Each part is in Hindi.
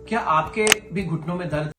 क्या आपके भी घुटनों में दर्द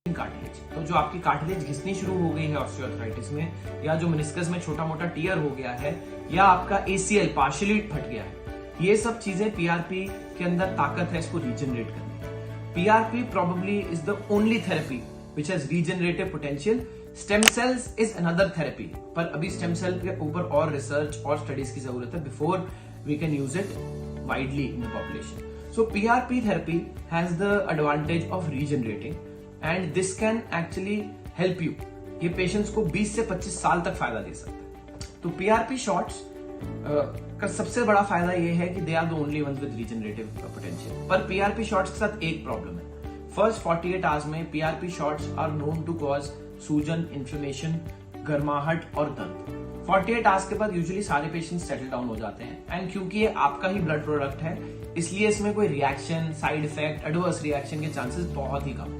कार्टिलेज। तो जो आपकी कार्टिलेज घिसनी शुरू हो गई है ऑस्टियोआर्थराइटिस में, या जो मेनिस्कस में छोटा मोटा टियर हो गया है, या आपका एसीएल पार्शियली फट गया है, ये सब चीजें पीआरपी के अंदर ताकत है इसको रीजनरेट करने की। PRP probably is the only therapy which has regenerative potential. Stem cells is another therapy, पर अभी स्टेम सेल के ऊपर और रिसर्च और स्टडीज की जरूरत है before we can use it widely in the population. So PRP therapy has the advantage of regenerating and this can actually help you. ये पेशेंट्स को 20 से 25 साल तक फायदा दे सकता है। तो पीआरपी शॉट्स का सबसे बड़ा फायदा ये है कि they are the only ones with regenerative potential. पर पीआरपी शॉट्स के साथ एक प्रॉब्लम है। फर्स्ट 48 आवर्स में PRP shots are known to cause सूजन, इन्फ्लेमेशन, गर्माहट और दर्द। 48 आवर्स के बाद यूजुअली सारे पेशेंट्स सेटल डाउन हो जाते हैं एंड क्योंकि ये आपका ही ब्लड प्रोडक्ट है इसलिए इसमें कोई reaction, side effect, adverse reaction के चांसेस बहुत ही कम।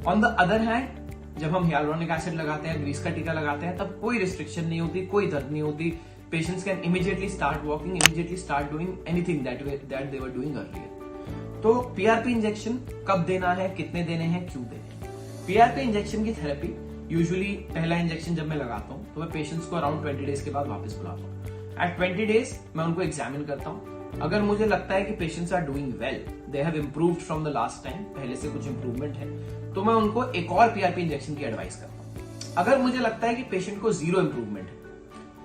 ऑन द अदर हैंड जब हम हियालुरोनिक एसिड लगाते हैं, ग्रीस का टीका लगाते हैं, तब कोई रिस्ट्रिक्शन नहीं होती, कोई दर्द नहीं होती। Patients can immediately start walking, immediately start doing anything that they were doing earlier. तो पीआरपी इंजेक्शन कब देना है, कितने देने हैं, क्यों देने हैं? पीआरपी इंजेक्शन की थेरेपी यूजुअली पहला इंजेक्शन जब मैं लगाता हूँ तो मैं पेशेंट्स को अराउंड 20 डेज के बाद वापस बुलाता हूँ। एट 20 डेज मैं उनको एग्जामिन करता हूँ। अगर मुझे लगता है कि patients are doing well, they have improved from the last time, पहले से कुछ इंप्रूवमेंट है, तो मैं उनको एक और पीआरपी इंजेक्शन की एडवाइस करता हूँ। अगर मुझे लगता है कि पेशेंट को जीरो इंप्रूवमेंट है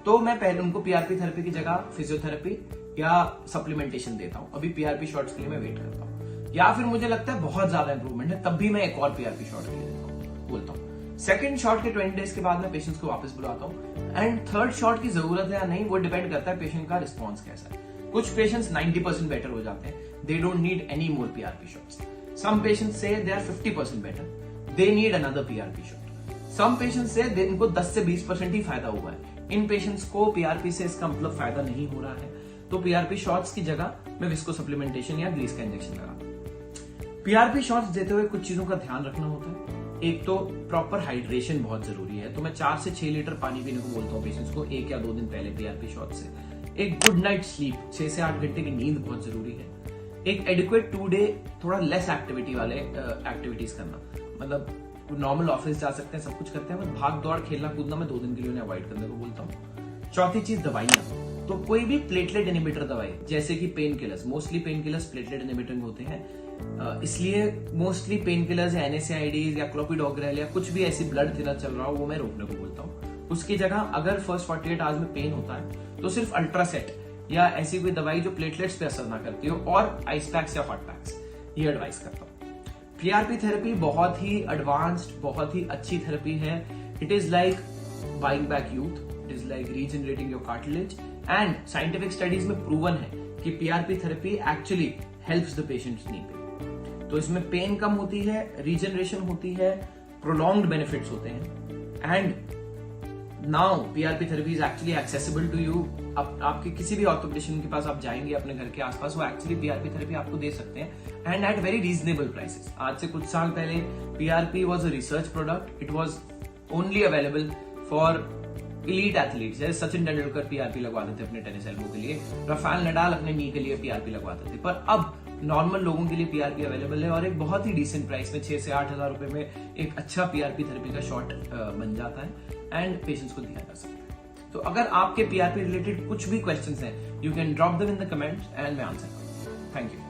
तो मैं पहले उनको पीआरपी थेरेपी की जगह फिजियोथेरेपी या सप्लीमेंटेशन देता हूँ। अभी पीआरपी शॉट्स के लिए मैं वेट करता हूँ। या फिर मुझे लगता है बहुत ज्यादा इंप्रूवमेंट है, तब भी मैं एक और पीआरपी शॉट के लिए देता हूँ, बोलता हूँ। सेकंड शॉट के 20 डेज के बाद मैं पेशेंट्स को वापस बुलाता हूँ। एंड थर्ड शॉट की जरूरत है या नहीं वो डिपेंड करता है पेशेंट का रिस्पॉन्स कैसा है। कुछ पेशेंट्स 90% बेटर हो जाते हैं, they don't need any more PRP shots. Some patients से they are 50% better, they need another PRP shot. Some patients से इनको 10 से 20% ही फायदा हुआ है। इन पेशेंट्स को पीआरपी से इसका मतलब फायदा नहीं हो रहा है, तो पीआरपी शॉट्स की जगह मैं विस्को सप्लीमेंटेशन या ग्रीस का इंजेक्शन लगाता हूँ। पीआरपी शॉट्स देते हुए कुछ चीजों का ध्यान रखना होता है। एक तो प्रॉपर हाइड्रेशन बहुत जरूरी है, तो मैं 4 से 6 लीटर पानी पीने को बोलता हूँ पेशेंट्स को 1 या 2 दिन पहले पीआरपी शॉट से। एक गुड नाइट स्लीप, 6 से 8 घंटे की नींद बहुत जरूरी है। एक एडिक्वेट 2 डे थोड़ा लेस एक्टिविटी वाले एक्टिविटीज करना, मतलब नॉर्मल ऑफिस जा सकते हैं, सब कुछ करते हैं, बस भाग दौड़ खेलना कूदना मैं 2 दिन के लिए उन्हें अवॉइड करने को बोलता हूँ। चौथी चीज दवाइयां, तो कोई भी प्लेटलेट इनिबिटर दवाई जैसे कि pain killers, mostly pain killers platelet inhibitor होते हैं, इसलिए मोस्टली पेन किलर्स या NSAIDs या क्लोपिडोग्रेल या कुछ भी ऐसी ब्लड थिनर चल रहा हो वो मैं रोकने को बोलता हूँ। उसकी जगह अगर फर्स्ट 48 आवर्स में पेन होता है तो सिर्फ अल्ट्रासेट या ऐसी कोई दवाई जो प्लेटलेट्स पे असर ना करती हो और आइस पैक्स या हॉट पैक्स, ये एडवाइस करता हूं। पीआरपी थेरेपी बहुत ही एडवांस्ड, बहुत ही अच्छी थेरेपी है। It is like buying back youth, it is like regenerating your cartilage, and scientific studies में प्रूवन है कि PRP therapy actually helps the patients knee pain. तो इसमें पेन कम होती है, रीजनरेशन होती है, प्रोलॉन्ग्ड बेनिफिट्स होते हैं, and now PRP therapy is actually accessible to you. आपके किसी भी ऑर्थोपेडिशियन के पास आप जाएंगे अपने घर के आसपास, वो एक्चुअली पीआरपी थेरेपी आपको दे सकते हैं and at very reasonable prices. आज से कुछ साल पहले PRP was a research product, it was only available for elite athletes. जैसे सचिन तेंदुलकर पीआरपी लगवाते थे अपने टेनिस एल्बो के लिए, राफेल नडाल अपने नी के लिए पीआरपी लगवाते थे, पर अब नॉर्मल लोगों के लिए पीआरपी अवेलेबल है और एक बहुत ही डिसेंट प्राइस में 6 से 8 हजार रुपए में एक अच्छा पीआरपी थेरेपी का शॉट बन जाता है एंड पेशेंट्स को दिया जा सकता है। तो अगर आपके पीआरपी रिलेटेड कुछ भी क्वेश्चंस हैं, you can drop them in the comments and मैं आंसर करूंगा। Thank you.